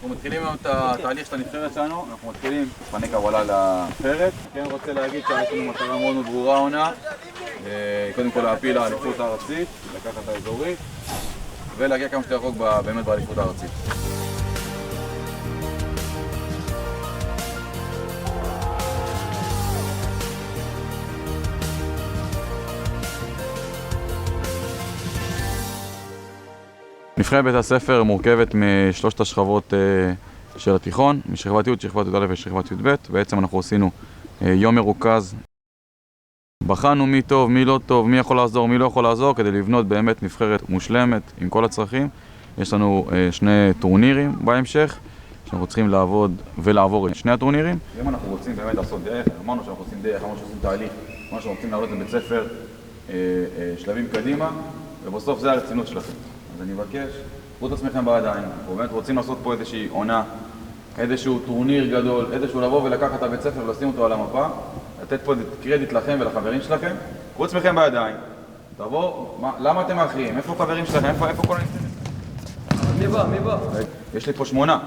אנחנו מתחילים את התהליך של הנבחרת שלנו, אנחנו מתחילים פני קבלה לנבחרת. כן, רוצה להגיד שיש לנו מטרה מאוד מאוד ברורה עונה. קודם כל להפיל לאליפות הארצית, לקחת את האזורית, ולהגיע כמה שיותר רחוק באמת באליפות הארצית. נבחרת בית הספר מורכבת משלושת השכבות של התיכון, משכבת י', שכבת י"א ושכבת י"ב. בעצם אנחנו עשינו יום מרוכז. בחנו מי טוב, מי לא טוב, מי יכול לעזור, מי לא יכול לעזור, כדי לבנות באמת נבחרת מושלמת עם כל הצרכים. יש לנו שני טורנירים בהמשך, שאנחנו צריכים לעבוד ולעבור את שני הטורנירים. אם אנחנו רוצים באמת לעשות דרך, אמרנו שאנחנו עושים דרך, אמרנו שעושים תהליך, אמרנו שאנחנו רוצים לעלות לבית ספר שלבים קדימה, ובסוף זה הרצינות שלכם. אז אני מבקש, קחו את עצמכם בידיים, אנחנו באמת רוצים לעשות פה איזושהי עונה, איזשהו טורניר גדול, איזשהו לבוא ולקחת את הבית ספר ולשים אותו על המפה, לתת פה קרדיט לכם ולחברים שלכם, קחו את עצמכם בידיים, תבואו, למה אתם מאחרים? איפה החברים שלכם? איפה כל הנפטרים? מי בא? יש לי פה 8.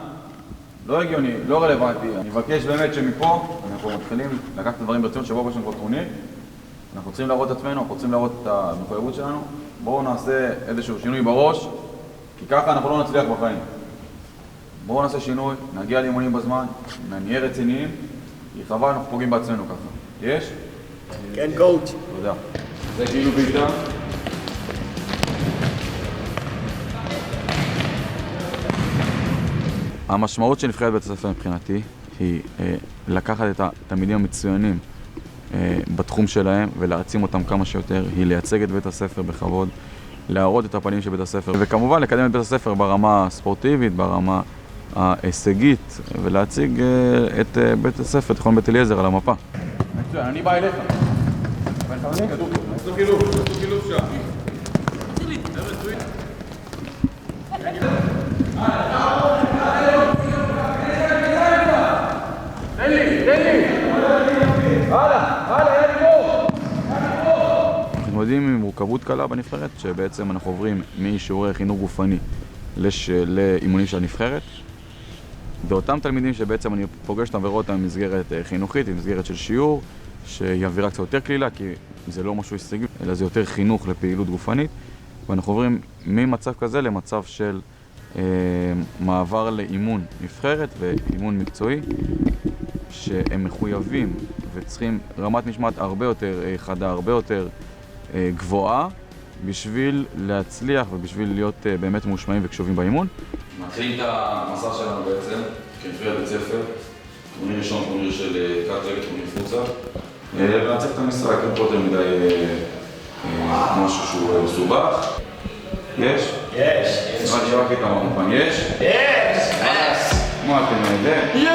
לא הגיוני, לא רלוונטי. אני מבקש באמת שמפה אנחנו מתחילים לקחת את הדברים ברצינות שבו יש לנו פה טורניר. אנחנו צריכים להראות את עצמנו, אנחנו רוצים להראות את המחויבות שלנו. בואו נעשה איזשהו שינוי בראש, כי ככה אנחנו לא נצליח בחיים. בואו נעשה שינוי, נגיע לאימונים בזמן, נהיה רציניים, כי חבל אנחנו פוגעים בעצמנו ככה. יש? כן, קואוץ'. תודה. זה כאילו בעיטה. המשמעות של נבחרת בית הספר מבחינתי היא לקחת את התלמידים המצוינים בתחום שלהם ולהעצים אותם כמה שיותר, היא לייצג את בית הספר בכבוד, להראות את הפנים של בית הספר וכמובן לקדם את בית הספר ברמה הספורטיבית, ברמה ההישגית ולהציג את בית הספר, תיכון בית אליעזר על המפה. מצוין, אני בא אליך. עשו קילוף שם. תן לי! הלאה, יאללה בוא! אנחנו מתמודדים עם מורכבות קלה בנבחרת, שבעצם אנחנו עוברים משיעורי חינוך גופני לאימונים של הנבחרת. ואותם תלמידים שבעצם אני פוגש אותם ורואה אותם במסגרת חינוכית, במסגרת של שיעור, שהיא אווירה קצת יותר קלילה, כי זה לא משהו הישגי, אלא זה יותר חינוך לפעילות גופנית. ואנחנו עוברים ממצב כזה למצב של מעבר לאימון נבחרת ואימון מקצועי, שהם מחויבים וצריכים רמת משמעת הרבה יותר חדה, הרבה יותר גבוהה, בשביל להצליח ובשביל להיות באמת מושמעים וקשובים באימון. מתחילים את המסע שלנו בעצם, כנבחרת בית ספר, טורניר ראשון, טורניר של קאט רגל, טורניר פוצה. ולהציג את המשחק, אין פה יותר מדי משהו שהוא מסובך. יש? יש! נראה לי שרק איתם המובן, יש? יש! מה אתם יודעים?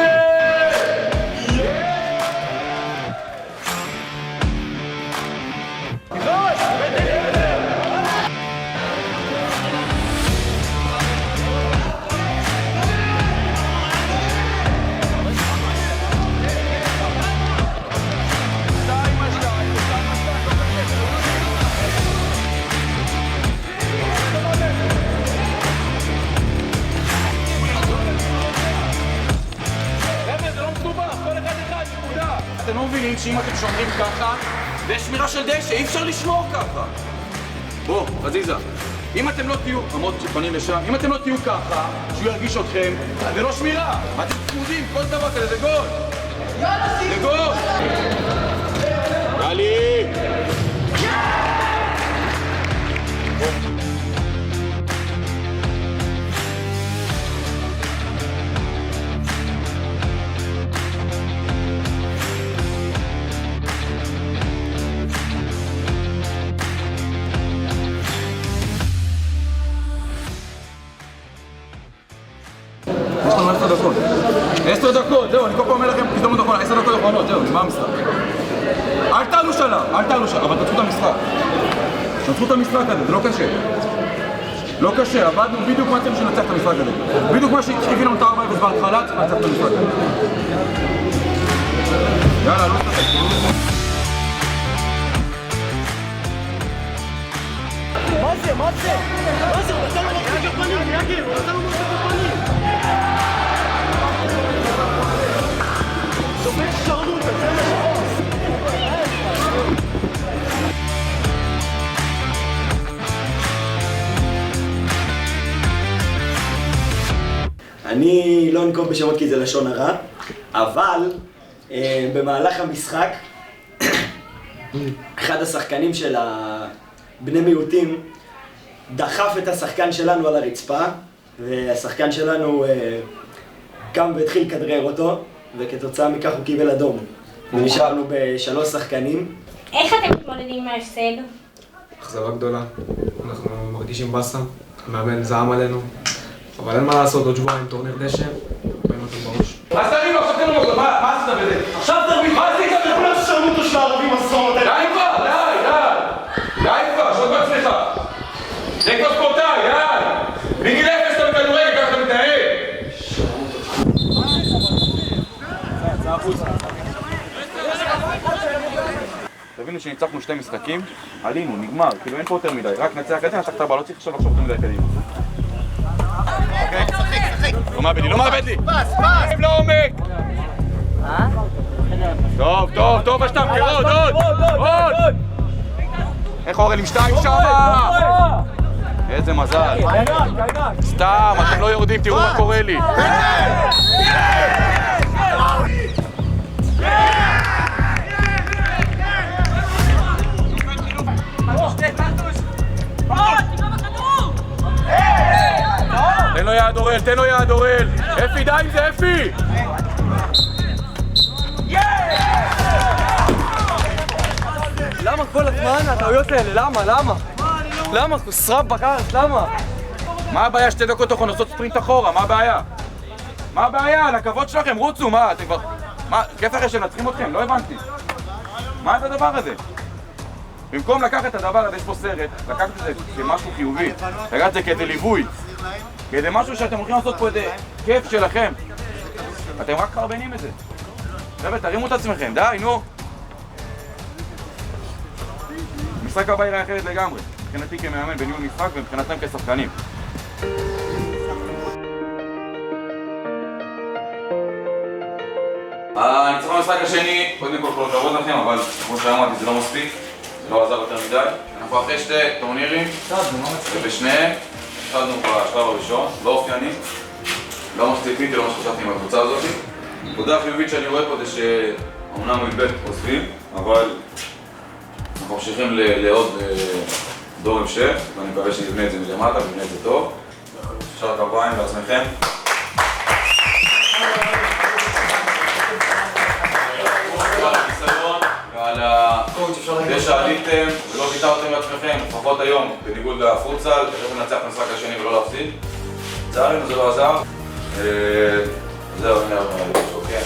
אתם לא מבינים שאם אתם שומרים ככה, ויש שמירה של דשא, אי אפשר לשמור ככה. בוא, חזיזה, אם אתם לא תהיו, עמוד שפנים לשם, אם אתם לא תהיו ככה, שהוא ירגיש אתכם, זה לא שמירה. אתם צמודים, כל דבר כזה, זה גול. זה גול! יאללה! יש לנו 10 דקות. 10 דקות, זהו, אני כל פעם אומר לכם, הזדמנות אחרונה, 10 דקות אחרונות, זהו, נגמר המשחק. אל תעלו שלב, אבל תצאו את המשחק. תצאו את המשחק הזה, זה לא קשה. לא קשה, עבדנו בדיוק מה צריך לנצח את המשחק הזה. בדיוק מה שהביא לנו את ה-4-0 בהתחלה, צריך לנצח את המשחק הזה. יאללה, לא תצטרך. מה זה? הוא נתן לו מפסיק הפנים, יגיר, הוא נתן לו מפסיק הפנים. אני לא אנקוב בשמות כי זה לשון הרע, אבל במהלך המשחק, אחד השחקנים של בני מיעוטים דחף את השחקן שלנו על הרצפה, והשחקן שלנו קם והתחיל לכדרר אותו, וכתוצאה מכך הוא קיבל אדום. ונשארנו ב3 שחקנים. איך אתם מתמודדים עם ההפסד? אכזבה גדולה, אנחנו מרגישים באסה, המאמן זעם עלינו, אבל אין מה לעשות, עוד שבועיים טורניר דשא, רואים אותם בראש. אז תריבו, עכשיו תן לו, מה עשית בזה? עכשיו תרביץ! מה עשית בזה? כולם שרמוטו של הערבים מסורת! די כבר, די כבר, שעות בעצמך. זה כבר ספורטאי, די! מגיל 0 אתה בכדורגל, ככה אתה מתנהל. תבינו שניצחנו 2 משחקים, עלינו, נגמר, כאילו אין פה יותר מדי, רק נצח קדימה, נצח את הבא, לא צריך עכשיו לחשוב יותר מדי קדימה. אוקיי? לא מאבד לי, לא מאבד לי! פס! לעומק! טוב, השתם, עוד! איך אורל עם 2 שמה? איזה מזל! סתם, אתם לא יורדים, תראו מה קורה לי! תן לו יד אורל! אפי, די עם זה, אפי! למה כל הזמן הטעויות האלה? למה? למה? סרב בקרס, למה? מה הבעיה 2 דקות תוכן לעשות ספרינט אחורה? מה הבעיה? מה הבעיה? לכבוד שלכם, רוצו, מה? אתם כבר... מה? כיף אחרי שנצחים אתכם? לא הבנתי. מה זה הדבר הזה? במקום לקחת את הדבר הזה, יש פה סרט, לקחת את זה כמשהו חיובי, לקחת את זה כאיזה ליווי, כאיזה משהו שאתם הולכים לעשות פה איזה כיף שלכם. אתם רק חרבנים את זה. חבר'ה, תרימו את עצמכם, די, נו. המשחק הבא יראה אחרת לגמרי, מבחינתי כמאמן בניהול משחק ומבחינתם כשחקנים. הניצחון במשחק השני, קודם כל כל הכבוד לכם, אבל כמו שאמרתי זה לא מספיק, זה לא עזר יותר מדי. אנחנו אחרי 2 טורנירים, ובשניהם התחלנו בשלב הראשון, לא אופייני, לא מה שציפיתי, לא מה שחשבתי עם הקבוצה הזאת. נקודה החיובית שאני רואה פה זה שאומנם מלבט עוזבים, אבל אנחנו ממשיכים לעוד דור המשך, ואני מקווה שנבנה את זה מלמטה ונבנה את זה טוב. אפשר כפיים לעצמכם. ועל זה שעליתם ולא ויתרתם לעצמכם, לפחות היום, בניגוד לפוטסל, איך לנצח במשחק השני ולא להפסיד. לצערנו זה לא עזר. זהו, הנה, אוקיי.